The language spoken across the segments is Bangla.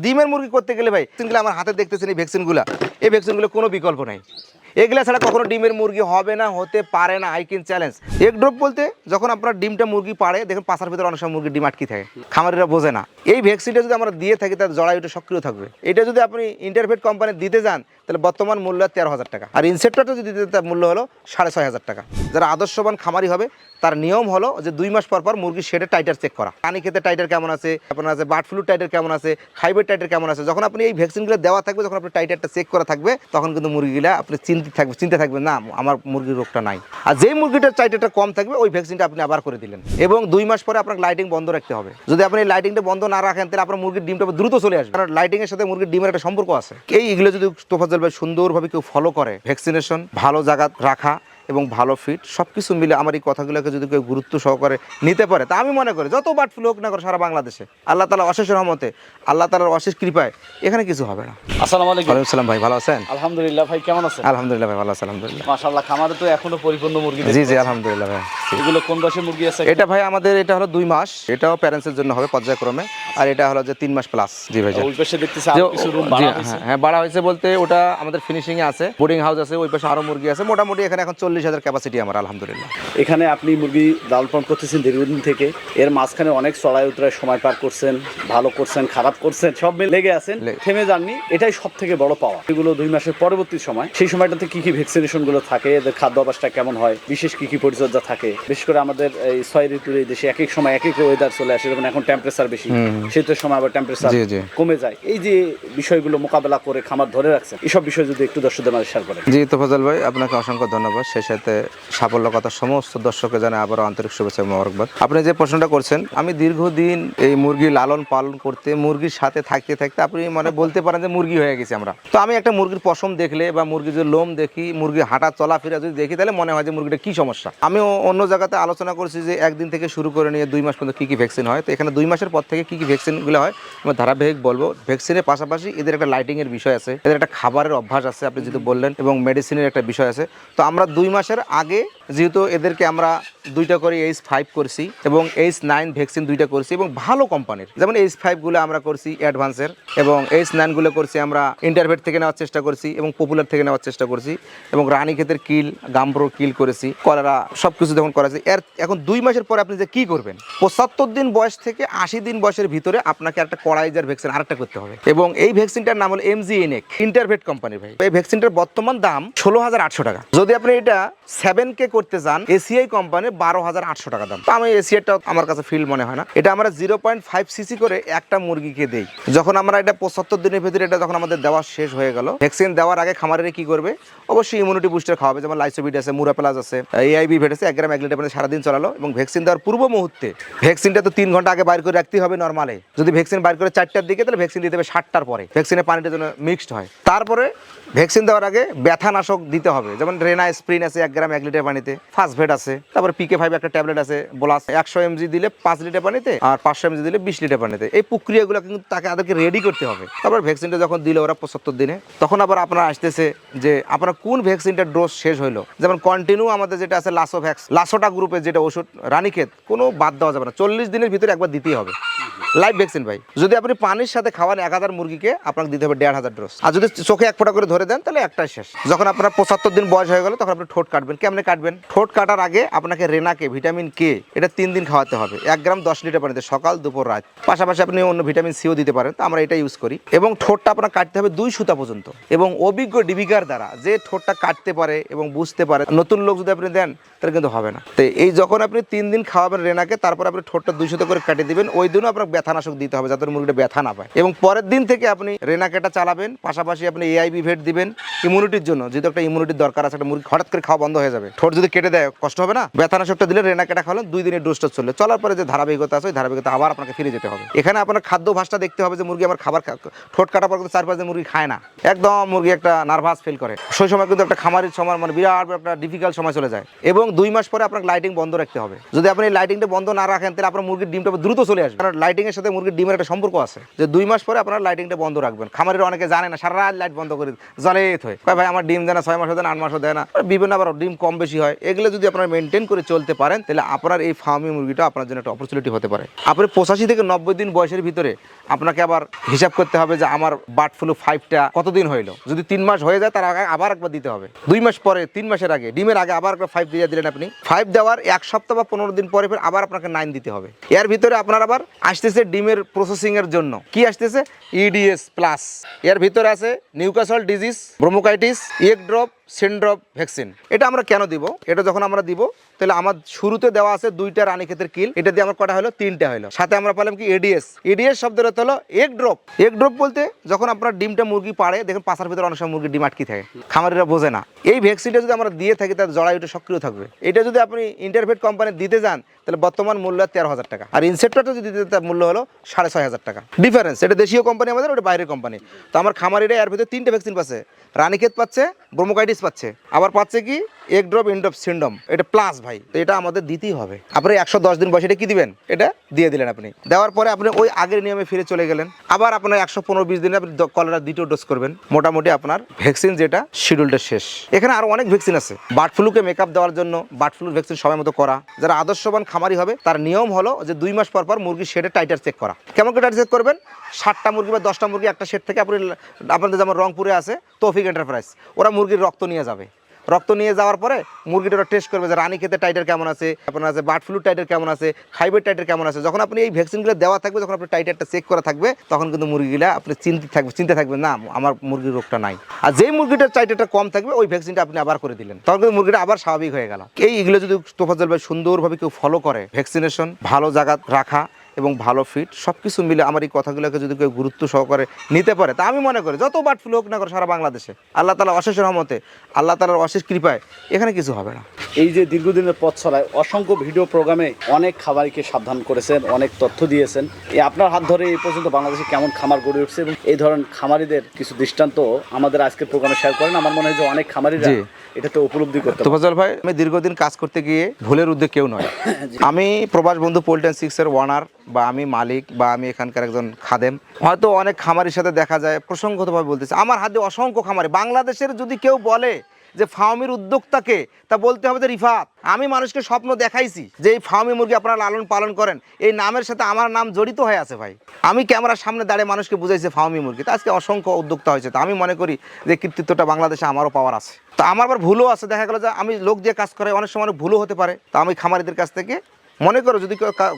ডিমের মুরগি করতে গেলে ভাই আমার হাতে দেখতেছেন এই ভ্যাকসিনগুলো কোনো বিকল্প নাই। এগুলা ছাড়া কখনো ডিমের মুরগি হবে না, হতে পারে না। I can challenge. Egg drop বলতে যখন আপনার ডিমটা মুরগি পাড়ে, দেখেন পাশার ভিতরে অনেক সময় মুরগির ডিম আটকে থাকে, খামারিরা বোঝে না। এই ভ্যাকসিনটা যদি আমরা দিয়ে থাকি তার জরায়ুটা সক্রিয় থাকবে। এটা যদি আপনি ইন্টারভেট কোম্পানি দিতে যান তাহলে বর্তমান মূল্য 13,000 টাকা, আর ইনসেপ্টরটা যদি দিতে তার মূল্য হলো 6,500 টাকা। যারা আদর্শবান খামারি হবে তার নিয়ম হলো যে 2 মাস পর পর মুরগির শেডে টাইটার চেক করা, পানি খেতে টাইটার কেমন আছে, আপনার আছে বার্ড ফ্লু টাইটার কেমন আছে, ফাইবার টাইটার কেমন আছে। যখন আপনি এই ভ্যাকসিনগুলো দেওয়া থাকবে, যখন আপনি টাইটারটা চেক করা থাকবে, তখন কিন্তু মুরগিগুলা আপনি চিন্তা থাকবে না আমার মুরগির রোগটা নাই। আর যেই মুরগিটার টাইটারটা কম থাকবে ওই ভ্যাকসিনটা আপনি আবার করে দিলেন, এবং 2 মাস পরে আপনার লাইটিং বন্ধ রাখতে হবে। যদি আপনি লাইটিংটা বন্ধ না রাখেন তাহলে আপনার মুরগির ডিমটা দ্রুত চলে আসবে, কারণ লাইটিংয়ের সাথে মুরগির ডিমের একটা সম্পর্ক আছে। এইগুলো যদি তোফাজ্জল ভাই সুন্দরভাবে কেউ ফলো করে, ভ্যাকসিনেশন, ভালো জায়গা রাখা এবং ভালো ফিট সব কিছু মিলে আমার এই কথাগুলোকে যদি কেউ গুরুত্ব সহকারে নিতে পারে, তা আমি মনে করি যত বার্ড ফ্লু হোক না করে সারা বাংলাদেশে আল্লাহ তাআলার অশেষ রহমতে, আল্লাহ তাআলার অশেষ কৃপায় এখানে কিছু হবে না। আসসালামু আলাইকুম। ওয়ালাইকুম আসসালাম ভাই, ভালো আছেন? আলহামদুলিল্লাহ ভাই, কেমন আছেন? আলহামদুলিল্লাহ ভাই, ভালো আছি আলহামদুলিল্লাহ। মাশাআল্লাহ, খামারে তো এখনো পরিপূর্ণ মুরগি। জি জি আলহামদুলিল্লাহ ভাই। এগুলো কোন বয়সের মুরগি আছে? এটা ভাই আমাদের এটা হলো 2 মাস, এটাও প্যারেন্টসের জন্য হবে পর্যায়ক্রমে, আর এটা হলো যে 3 মাস প্লাস। জি ভাই, ওই পাশে দেখতেছি আরো কিছু রুম বাড়া হয়েছে। হ্যাঁ বাড়া হয়েছে বলতে ওটা আমাদের ফিনিশিং এ আছে, বোর্ডিং হাউস আছে, ওই পাশে আরো মুরগি আছে। মোটামুটি এখানে এখন 40,000 ক্যাপাসিটি আমার আলহামদুলিল্লাহ। এখানে আপনি মুরগি লালন পালন করতেছেন দীর্ঘদিন থেকে, এর মাঝখানে অনেক চড়াই উতরায় সময় পার করছেন, ভালো করছেন, খারাপ করছেন, সব মিলে লেগে আছেন, থেমে যাননি। এটাই সব থেকে বড় পাওয়া। এগুলো 2 মাসের পরবর্তী সময়, সেই সময়টাতে কি কি ভ্যাকসিনেশন গুলো থাকে, এদের খাদ্য অভ্যাসটা কেমন হয়, বিশেষ কি কি পরিচর্যা থাকে। বিশেষ করে আমাদের এই 6 ঋতুর এই দেশে এক এক সময় এক এক ওয়েদার চলে আসে, যেমন এখন টেম্পারেচার বেশি, শীতের সময় আবার টেম্পারেচার কমে যায়। এই যে বিষয়গুলো মোকাবেলা করে খামার ধরে রাখছেন, এইসব বিষয় যদি একটু দর্শকদের মাঝে শেয়ার করেন। জি তোফাজ্জল ভাই, আপনাকে অসংখ্য ধন্যবাদ। সেই সাথে সাফল্য কথা সমস্ত দর্শককে জানাই আবারও আন্তরিক শুভেচ্ছা এবং মোবারকবাদ। আপনি যে প্রশ্নটা করছেন, আমি দীর্ঘদিন এই মুরগি লালন পালন করতে, মুরগির সাথে থাকতে থাকতে আপনি মানে বলতে পারেন যে মুরগি হয়ে গেছি আমরা। তো আমি একটা মুরগির পশম দেখলে বা মুরগির যে লোম দেখি, মুরগির হাঁটা চলাফেরা যদি দেখি, তাহলে মনে হয় যে মুরগিটা কি সমস্যা। আমি অন্য জায়গাতে আলোচনা করছি যে একদিন থেকে শুরু করে নিয়ে 2 মাস পর্যন্ত কী কী ভ্যাকসিন হয়। তো এখানে 2 মাসের পর থেকে কী কী ভ্যাকসিনগুলো হয় আমি ধারাবাহিক বলবো। ভ্যাকসিনের পাশাপাশি এদের একটা লাইটিংয়ের বিষয় আছে, এদের একটা খাবারের অভ্যাস আছে আপনি যেহেতু বললেন, এবং মেডিসিনের একটা বিষয় আছে। তো আমরা 2 মাসের আগে যেহেতু এদেরকে আমরা 2টা করে H5 করছি এবং H9 ভ্যাকসিন 2টা করছি, এবং ভালো কোম্পানির, যেমন H5 গুলো আমরা করছি অ্যাডভান্সের, এবং H9 গুলো করছি আমরা ইন্টারভেট থেকে নেওয়ার চেষ্টা করছি এবং পপুলার থেকে নেওয়ার চেষ্টা করছি, এবং রানীক্ষেতের কিল, গাম্ব্রো কিল করেছি, কলেরা সব কিছু যখন করেছি। এখন 2 মাসের পরে আপনি যে কি করবেন, 75 দিন বয়স থেকে 80 দিন বয়সের ভিতরে আপনাকে একটা কড়াইজার ভ্যাকসিন আরেকটা করতে হবে, এবং এই ভ্যাকসিনটার নাম হলো MGNX ইন্টারভেট কোম্পানি ভাই। এই ভ্যাকসিনটার বর্তমান দাম 16,800 টাকা। যদি আপনি এটা 7K করতে চান, এসিআই কোম্পানি 12,800 টাকা দাম। তো আমি এসিআইটা আমার কাছে ফিল মনে হয় না। এটা আমরা 0.5 সিসি করে একটা মুরগিকে দেই। যখন আমরা এটা 75 দিনের ভিতরে এটা যখন আমাদের দেওয়া শেষ হয়ে গেল, ভ্যাকসিন দেওয়ার আগে খামারের কি করবে, অবশ্যই ইমিউনিটি বুস্টার খাওয়াবে, যেমন লাইসোভিড আছে, মুরাপ্লাস আছে, AIB ভেট আছে, 1 গ্রাম 1 লিটার পানি সারাদিন চলালো। এবং ভ্যাকসিন দেওয়ার পূর্ব মুহূর্তে ভ্যাকসিনটা তো 3 ঘন্টা আগে বাইর করে রাখতে হবে নর্মালে। যদি ভ্যাকসিন বাইর করে 4টার দিকে, তাহলে ভ্যাকসিন দিতে হবে 7টার পরে, ভ্যাকসিনের পানিটা যেন মিক্সড হয়। তারপরে ভ্যাকসিন দেওয়ার আগে ব্যথানাশক দিতে হবে, যেমন রেনা স্প্রিন আছে 1 গ্রাম 1 লিটার পানিতে, ফার্স্ট ভেট আছে, তারপরে PK5 একটা ট্যাবলেট আছে, বোলাস 100 mg দিলে 5 লিটার পানিতে, আর 500 mg দিলে 20 লিটার পানিতে। এই প্রক্রিয়াগুলো কিন্তু তাদেরকে রেডি করতে হবে। তারপর ভ্যাকসিনটা যখন দিলে ওরা 75 দিনে, তখন আবার আপনার আসতেছে যে আপনার কোন ভ্যাকসিনটার ডোজ শেষ হলো। যেমন কন্টিনিউ আমাদের যেটা আছে লাসোভ্যাক্স, লাসোটা গ্রুপের যেটা ওষুধ রানীক্ষেত, কোনো বাদ দেওয়া যাবে না, 40 দিনের ভিতরে একবার দিতেই হবে লাইভ ভ্যাকসিন ভাই। যদি আপনি পানির সাথে খাওয়ান 1000 মুরগিকে, আপনাকে দিতে হবে 1500 ডোজ। আর যদি চোখে 1 ফোঁটা করে ধরে দেন, তাহলে একটাই শেষ। যখন আপনার 75 দিন বয়স হয়ে গেল, তখন আপনি ঠোঁট কাটবেন। কেমনে কাটবেন? ঠোঁট কাটার আগে আপনাকে রেনাকে, ভিটামিন K, এটা 3 দিন খাওয়াতে হবে 1 গ্রাম 10 লিটার পানিতে, সকাল দুপুর রাত। পাশাপাশি আপনি অন্য ভিটামিন সিও দিতে পারেন, তো আমরা এটা ইউজ করি। এবং ঠোঁটটা আপনার কাটতে হবে 2 সুতা পর্যন্ত, এবং অভিজ্ঞ ডিবিকার দ্বারা, যে ঠোঁটটা কাটতে পারে এবং বুঝতে পারে। নতুন লোক যদি আপনি দেন তাহলে কিন্তু হবে না। তো এই যখন আপনি 3 দিন খাওয়াবেন রেনাকে, তারপর আপনি ঠোঁটটা 2 সুতা করে কাটিয়ে দিবেন। ওই দিনও আপনার ব্যথানাশক দিতে হবে, যাতে মুরগিটা ব্যথা না পায়। এবং পরের দিন থেকে আপনি রেনাকেটা চালাবেন, পাশাপাশি আপনি AIB ভেট দিবেন ইমিউনিটির জন্য, যেহেতু একটা ইমিউনিটির দরকার আছে। একটা মুরগি হঠাৎ করে খাওয়া বন্ধ হয়ে যাবে, ঠোঁট যদি কেটে দেয় কষ্ট হবে না? ব্যথানাশকটা দিলে রেনাকেটা খাওয়ালেন, 2 দিনের ডোজটা চললে, চলার পরে যে ধারাবাহিকতা আছে, ওই ধারাবাহিকতা আবার আপনাকে ফিরে যেতে হবে। এখানে আপনার খাদ্য ভাসটা দেখতে হবে যে মুরগি আমার খাবার ঠোঁট কাটার পর কিন্তু 4-5 দিন মুরগি খায় না, একদম মুরগি একটা নার্ভাস ফিল করে। সেই সময় কিন্তু একটা খামারের সময় মানে বিরাট একটা ডিফিকাল্ট সময় চলে যায়। এবং 2 মাস পরে আপনার লাইটিং বন্ধ রাখতে হবে। যদি আপনি লাইটিংটা বন্ধ না রাখেন, তাহলে আপনার মুরগির ডিমটা দ্রুত চলে আসবে, কারণ লাইটিংয়ের সাথে মুরগির ডিমের একটা সম্পর্ক আছে। যে 2 মাস পরে আপনার লাইটিংটা বন্ধ রাখবেন। খামারের অনেকে জানে না, সারা রাত লাইট বন্ধ করে জ্বালিয়ে হয়, ভাই আমার ডিম দেয় না, 6 মাসও দেয় না, 8 মাসও দেয় না, বিভিন্ন আবার ডিম কম বেশি হয়। এগুলো যদি আপনারা মেনটেন করে চলতে পারেন, তাহলে আপনার এই ফার্মি মুরগিটা আপনার জন্য একটা অপরচুনিটি হতে পারে। আপনি 85 থেকে 90 দিন বয়সের ভিতরে আপনাকে আবার হিসাব করতে হবে যে আমার বার্ড ফ্লু 5টা কতদিন হইলো। যদি 3 মাস হয়ে যায় তার আগে আবার একবার দিতে হবে। 2 মাস পরে, 3 মাসের আগে, ডিমের আগে আবার একবার 5 দিয়ে দিলেন আপনি। 5 দেওয়ার 1 সপ্তাহ বা 15 দিন পরে ফের আবার আপনাকে 9 দিতে হবে। এর ভিতরে আপনার আবার আসতেছে ডিমের প্রসেসিং এর জন্য কি আসতেছে, ইডিএস প্লাস। এর ভিতরে আছে Newcastle disease, bronchitis, egg drop syndrome vaccine. এটা আমরা কেন দিব? এটা যখন আমরা দিব তাহলে আমার শুরুতে দেওয়া আছে 2টা রানীক্ষেতের কিল, এটা দিয়ে আমার কটা হলো 3টা হলো। সাথে আমরা পেলাম কি এডিএস। এডিএস শব্দের অর্থ হলো এগ ড্রপ। এগ ড্রপ বলতে যখন আপনার ডিমটা মুরগি পাড়ে, দেখেন পাছার ভিতরে অনেক সময় মুরগি ডিম আটকি থাকে, খামারিরা বোঝে না। এই ভ্যাকসিনটা যদি আমরা দিয়ে থাকি তার জরায়ুটা সক্রিয় থাকবে। এটা যদি আপনি ইন্টারভেট কোম্পানি দিতে যান তাহলে বর্তমান মূল্য 13,000 টাকা, আর ইনসেপ্টরটা যদি দিতে তার মূল্য হলো 6,500 টাকা। ডিফারেন্স, এটা দেশীয় কোম্পানি আমাদের, ওটা বাইরের কোম্পানি। তো আমার খামারিরা এর ভিতরে 3টে ভ্যাকসিন পাচ্ছে, রানীক্ষেত পাচ্ছে, ব্রোমোকাইটিস পাচ্ছে, আবার পাচ্ছে কি এগ ড্রপ ইনড্রপ সিনড্রোম। এটা প্লাস ভাই, তো এটা আমাদের দিতেই হবে। আপনি 110 দিন বয়সে এটা কি দিবেন, এটা দিয়ে দিলেন। আপনি দেওয়ার পরে আপনি ওই আগের নিয়মে ফিরে চলে গেলেন। আবার আপনার 115-20 দিনে আপনি কলেরা 2টো ডোজ করবেন। মোটামুটি আপনার ভ্যাকসিন যেটা শিডিউলটা শেষ। এখানে আরো অনেক ভ্যাকসিন আছে বার্ড ফ্লুকে মেকআপ দেওয়ার জন্য। বার্ড ফ্লুর ভ্যাকসিন সময় মতো করা, যারা আদর্শবান খামারি হবে তার নিয়ম হলো যে 2 মাস পর পর মুরগির শেডে টাইটার চেক করা। কেমন করে টাইটার চেক করবেন? 60টা মুরগি বা 10টা মুরগি একটা শেড থেকে আপনি, আপনাদের যেমন রংপুরে আছে তৌফিক এন্টারপ্রাইজ, ওরা মুরগির রক্ত নিয়ে যাবে। রক্ত নিয়ে যাওয়ার পরে মুরগিটা টেস্ট করবে যে রানীক্ষেতের টাইটার কেমন আছে, আপনার আছে বার্ড ফ্লু টাইটার কেমন আছে, ফাইবার টাইটার কেমন আছে। যখন আপনি এই ভ্যাকসিনগুলো দেওয়া থাকবে, যখন আপনি টাইটারটা চেক করা থাকবে, তখন কিন্তু মুরগিগুলা আপনি চিন্তা থাকবে না আমার মুরগির রোগটা নাই। আর যেই মুরগিটার টাইটারটা কম থাকবে ওই ভ্যাকসিনটা আপনি আবার করে দিলেন, তখন কিন্তু মুরগিটা আবার স্বাভাবিক হয়ে গেল। এইগুলো যদি তোফাজ্জল ভাই সুন্দরভাবে কেউ ফলো করে, ভ্যাকসিনেশন, ভালো জায়গা রাখা এবং ভালো ফিট সব কিছু মিলে আমার এই কথাগুলোকে যদি কেউ গুরুত্ব সহকারে নিতে পারে, তা আমি মনে করি যত বার্ড ফ্লু হোক না করে সারা বাংলাদেশে, আল্লাহ তাআলার অশেষ রহমতে, আল্লাহ তাআলার অশেষ কৃপায় এখানে কিছু হবে না। এই যে দীর্ঘদিনের পথ চলায় অসংখ্য ভিডিও প্রোগ্রামে অনেক খামারিকে সাবধান করেছেন, অনেক তথ্য দিয়েছেন। এই আপনার হাত ধরে এই পর্যন্ত বাংলাদেশে কেমন খামার গড়ে উঠছে এবং এই ধরনের খামারিদের কিছু দৃষ্টান্ত আমাদের আজকের প্রোগ্রামে শেয়ার করেন। আমার মনে হয় যে অনেক খামারিরা এটাতে উপলব্ধি করতে পারে। তোফাজ্জল ভাই, আমি দীর্ঘদিন কাজ করতে গিয়ে ভুলের উদ্যোগ কেউ নয়। আমি প্রবাস বন্ধু পোল্ট্রি 6-এর ওয়ানার, বা আমি মালিক, বা আমি এখানকার একজন খাদেম। হয়তো অনেক খামারির সাথে দেখা যায়, প্রসঙ্গতভাবে বলতেছে, আমার হাতে অসংখ্য খামারি বাংলাদেশের যদি কেউ বলে যে ফার্মের উদ্যোক্তাকে, তা বলতে হবে যে রিফাত। আমি মানুষকে স্বপ্ন দেখাইছি যে এই ফার্মি মুরগি আপনারা লালন পালন করেন, এই নামের সাথে আমার নাম জড়িত হয়ে আছে ভাই। আমি ক্যামেরার সামনে দাঁড়িয়ে মানুষকে বুঝাইছি ফার্মি মুরগি, তা আজকে অসংখ্য উদ্যোক্তা হয়েছে। তো আমি মনে করি যে কৃতিত্বটা বাংলাদেশে আমারও পাওয়ার আছে। তো আমার আবার ভুলও আছে, দেখা গেল যে আমি লোক দিয়ে কাজ করে অনেক সময় ভুলও হতে পারে। তো আমি খামারিদের কাছ থেকে মনে করো যদি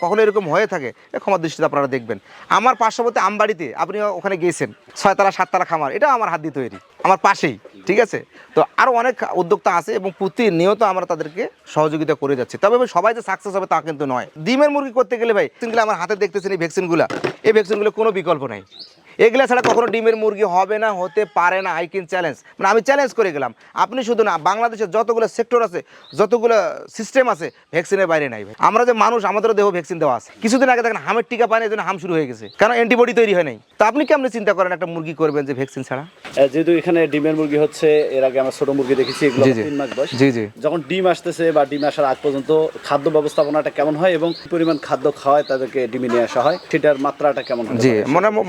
কখনো এরকম হয়ে থাকে, ক্ষমার দৃষ্টিতে আপনারা দেখবেন। আমার পার্শ্ববর্তী আমবাড়িতে আপনি ওখানে গিয়েছেন, 6 তলা 7 তলা খামার, এটা আমার হাত দিয়ে তৈরি, আমার পাশেই, ঠিক আছে। তো আরও অনেক উদ্যোক্তা আছে এবং প্রতিনিয়ত আমরা তাদেরকে সহযোগিতা করে যাচ্ছি। তবে সবাই যে সাকসেস হবে তা কিন্তু নয়। ডিমের মুরগি করতে গেলে ভাই ভ্যাকসিনগুলো আমার হাতে দেখতেছেন, এই ভ্যাকসিনগুলো কোনো বিকল্প নাই। এগুলা ছাড়া কখনো ডিমের মুরগি হবে না, হতে পারে না। আই ক্যান চ্যালেঞ্জ, মানে আমি চ্যালেঞ্জ করে গেলাম। আপনি শুধু না, বাংলাদেশের যতগুলো সেক্টর আছে, যতগুলো সিস্টেম আছে, ভ্যাকসিনের বাইরে নাই ভাই। আমরা যে মানুষ, আমাদেরও দেহ ভ্যাকসিন দেওয়া আছে। কিছুদিন আগে দেখেন হামের টিকা পায় না, এই জন্য হাম শুরু হয়ে গেছে, কারণ অ্যান্টিবডি তৈরি হয় নাই। তো আপনি কেমন চিন্তা করেন একটা মুরগি করবেন যে ভ্যাকসিন ছাড়া? যেহেতু এখানে ডিমের মুরগি হচ্ছে, এর আগে আমরা ছোট মুরগি দেখেছি, এগুলো 3 মাস বয়স। যখন ডিম আসতেছে বা ডিম আসার আগ পর্যন্ত খাদ্য ব্যবস্থাপনাটা কেমন হয় এবং পরিমাণ খাদ্য খাওয়ায় তাদেরকে ডিমে নিয়ে আসা হয়, সেটার মাত্রাটা কেমন হয়? জি,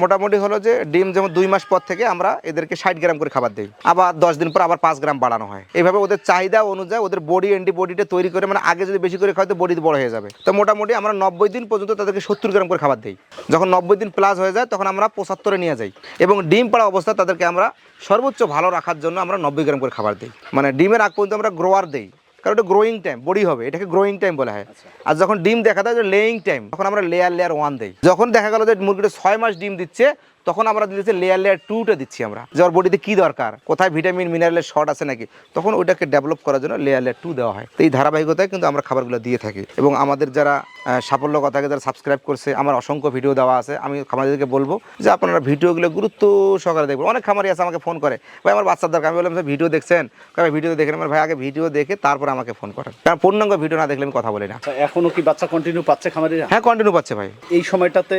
মোটামুটি হলো যে ডিম যেমন 2 মাস পর থেকে আমরা এদেরকে 60 গ্রাম করে খাবার দিই, আবার 10 দিন পর আবার 5 গ্রাম বাড়ানো হয়। এইভাবে ওদের চাহিদা অনুযায়ী ওদের বডি অ্যান্টিবডিটা তৈরি করে, মানে আগে যদি বেশি করে খাওয়াই তো বডি বড় হয়ে যাবে। তো মোটামুটি আমরা 90 দিন পর্যন্ত তাদেরকে 70 গ্রাম করে খাবার দিই। যখন 90 দিন প্লাস হয়ে যায় তখন আমরা 75-এ নিয়ে যাই, এবং ডিম পাড়া অবস্থা তাদেরকে আমরা সর্বোচ্চ ভালো রাখার জন্য আমরা 90 গ্রাম করে খাবার দিই। মানে ডিমের আগ পর্যন্ত আমরা গ্রোয়ার দিই, কারণ এটা গ্রোয়িং টাইম, বডি হবে, এটাকে গ্রোয়িং টাইম বলা হয়। আর যখন ডিম দেখা যায় যে লেয়িং টাইম, তখন আমরা লেয়ার 1 দিই। যখন দেখা গেল যে মুরগিটা 6 মাস ডিম দিচ্ছে, তখন আমরা দিচ্ছি লেয়ার 2টা দিচ্ছি আমরা, যে ওর বডিতে কী দরকার, কোথায় ভিটামিন মিনারেলের শর্ট আছে নাকি, তখন ওইটাকে ডেভেলপ করার জন্য লেয়ার 2 দেওয়া হয়। তো এই ধারাবাহিকতায় কিন্তু আমরা খাবারগুলো দিয়ে থাকি। এবং আমাদের যারা সাফল্য কথাকে যারা সাবস্ক্রাইব করছে, আমার অসংখ্য ভিডিও দেওয়া আছে। আমি খামারিদেরকে বলবো যে আপনারা ভিডিওগুলো গুরুত্ব সহকারে দেখবেন। অনেক খামারি আছে আমাকে ফোন করে, ভাই আমার বাচ্চার দরকার। আমি বললাম ভিডিও দেখছেন? ভিডিও দেখেন। আমার ভাই আগে ভিডিও দেখে তারপর আমাকে ফোন করেন, কারণ পূর্ণাঙ্গ ভিডিও না দেখলে আমি কথা বলি না। এখনো কি বাচ্চা কন্টিনিউ পাচ্ছে খামারিরা? হ্যাঁ, কন্টিনিউ পাচ্ছে ভাই। এই সময়টাতে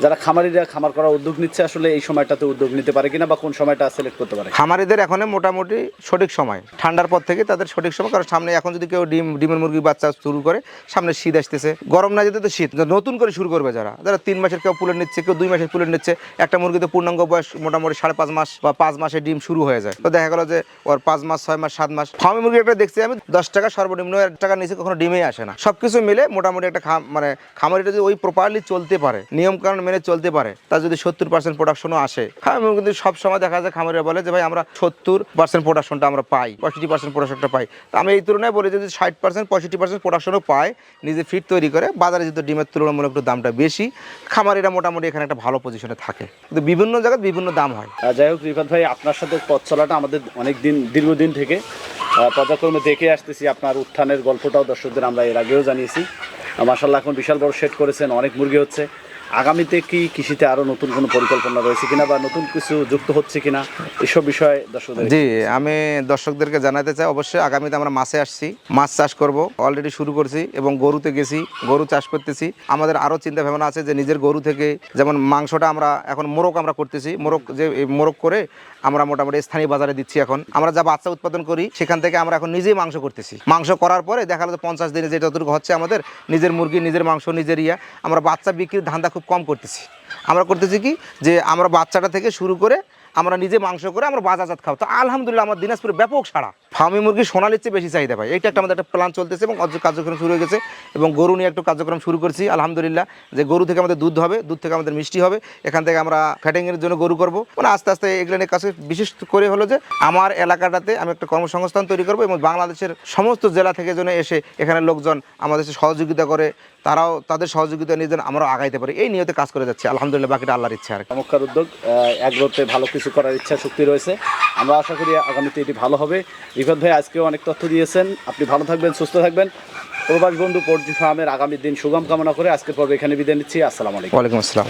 যারা খামারিরা খামার করার উদ্যোগ নিচ্ছে আসলে এই সময়টাতে উদ্যোগ নিতে পারে কিনা বা কোন সময়টা সিলেক্ট করতে পারে? খামারিদের এখন মোটামুটি সঠিক সময়, ঠান্ডার পর থেকে তাদের সঠিক সময়, কারণ সামনে এখন যদি কেউ ডিমের মুরগি বাচ্চা শুরু করে, সামনে শীত আসতেছে, গরম না যেতে তো শীত, নতুন করে শুরু করবে যারা 3 মাসের কেউ পুলেট নিচ্ছে, কেউ 2 মাসের পুলেট নিচ্ছে, একটা মুরগিতে পূর্ণাঙ্গ বয়স মোটামুটি 5.5 মাস বা 5 মাসে ডিম শুরু হয়ে যায়। তো দেখা গেল যে ওর 5 মাস 6 মাস 7 মাস। ফার্মি মুরগি একটা দেখছি আমি 10 টাকা সর্বনিম্ন, 1 টাকা নিচে কখনো ডিমেই আসে না। সবকিছু মিলে মোটামুটি একটা মানে খামারিটা যদি ওই প্রপারলি চলতে পারে, নিয়ম কানুন মেনে চলতে পারে, তার যদি 70% প্রোডাকশনও আসে, খামারি কিন্তু সবসময় দেখা যায় খামারিরা বলে যে ভাই আমরা 70% প্রোডাকশনটা আমরা পাই, 65% প্রোডাকশনটা পাই। তো আমি এই তুলনায় বলি যদি 60% 65% প্রোডাকশনও পায়, নিজে ফিড তৈরি করে, বাজারে যেহেতু ডিমের তুলনামূলক একটু দামটা বেশি, খামারিরা মোটামুটি এখানে একটা ভালো পজিশনে থাকে। কিন্তু বিভিন্ন জায়গায় বিভিন্ন দাম হয়। যাই হোক রিফাত ভাই, আপনার সাথে পথ চলাটা আমাদের অনেক দিন, দীর্ঘদিন থেকে পর্যায়ক্রমে দেখে আসতেছি। আপনার উত্থানের গল্পটাও দর্শকদের আমরা এর আগেও জানিয়েছি। মাশাআল্লাহ এখন বিশাল বড় শেড করেছেন, অনেক মুরগি হচ্ছে। আগামীতে কি কৃষিতে আরো নতুন কোনো পরিকল্পনা রয়েছে কিনা বা নতুন কিছু যুক্ত হচ্ছে কিনা, এসব বিষয়ে দর্শকদের? জি, আমি দর্শকদেরকে জানাতে চাই, অবশ্যই আগামীতে আমরা মাছে আসছি, মাছ চাষ করব, অলরেডি শুরু করছি এবং গরুতে গেছি, গরু চাষ করতেছি। আমাদের আরও চিন্তা ভাবনা আছে যে নিজের গরু থেকে যেমন মাংসটা আমরা এখন মোরগ আমরা করতেছি, মোরগ করে আমরা মোটামুটি স্থানীয় বাজারে দিচ্ছি। এখন আমরা যা বাচ্চা উৎপাদন করি সেখান থেকে আমরা এখন নিজেই মাংস করতেছি। মাংস করার পরে দেখা গেল 50 দিনে যেটুকু হচ্ছে আমাদের নিজের মুরগি, নিজের মাংস, নিজের আমরা বাচ্চা বিক্রির ধান্দা খুব কম করতেছি। আমরা করতেছি কি যে আমরা বাচ্চাটা থেকে শুরু করে আমরা নিজে মাংস করে আমরা বাজারজাত খাবো। তো আলহামদুলিল্লাহ আমার দিনাজপুরে ব্যাপক সাড়া। ফার্মি মুরগি সোনালির চেয়ে বেশি চাহিদা পাই, এইটা একটা আমাদের একটা প্ল্যান চলতেছে এবং কার্যক্রম শুরু হয়ে গেছে। এবং গরু নিয়ে একটু কার্যক্রম শুরু করছি আলহামদুলিল্লাহ, যে গরু থেকে আমাদের দুধ হবে, দুধ থেকে আমাদের মিষ্টি হবে, এখান থেকে আমরা ফ্যাটিংয়ের জন্য গরু করবো। মানে আস্তে আস্তে এগুলো নিয়ে কাছে বিশেষ করে হলো যে আমার এলাকাটাতে আমি একটা কর্মসংস্থান তৈরি করবো এবং বাংলাদেশের সমস্ত জেলা থেকে যেন এসে এখানে লোকজন আমাদের সহযোগিতা করে, তারাও তাদের সহযোগিতা নিয়ে যেন আমরাও আগাইতে পারি, এই নিয়তে কাজ করে যাচ্ছে আলহামদুলিল্লাহ। বাকিটা আল্লাহর ইচ্ছা। আর চমৎকার উদ্যোগ, এগ্রোতে ভালো কিছু করার ইচ্ছা শক্তি রয়েছে। আমরা আশা করি আগামীতে এটি ভালো হবে। রিফাত ভাই আজকেও অনেক তথ্য দিয়েছেন, আপনি ভালো থাকবেন, সুস্থ থাকবেন। প্রবাস বন্ধু পোল্ট্রি ফার্মের আগামী দিন সুগম কামনা করে আজকের পর্ব এখানে বিদায় নিচ্ছি। আসসালামু আলাইকুম। ওয়ালাইকুম আসসালাম।